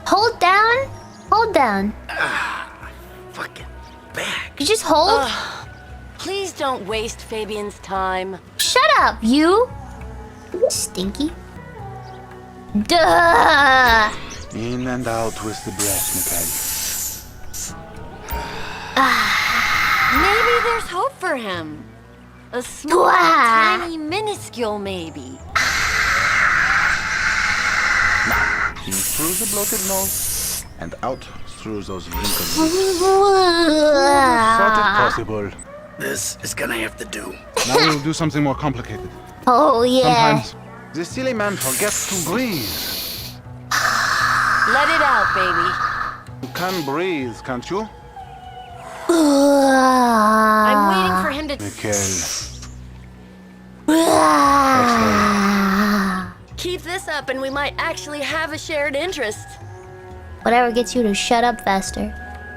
Hold down. Hold down. Fucking back. You just hold. Please don't waste Fabian's time. Shut up, you. Stinky. Duh. In and out with the breath, Maybe there's hope for him. A small, Wow. tiny, minuscule maybe. In through the bloated nose and out through those wrinkled lips. Thought it possible. This is gonna have to do. Now we'll do something more complicated. Oh yeah. Sometimes the silly man forgets to breathe. Let it out, baby. You can breathe, can't you? I'm waiting for him to... Mikhail. Keep this up and we might actually have a shared interest. Whatever gets you to shut up faster.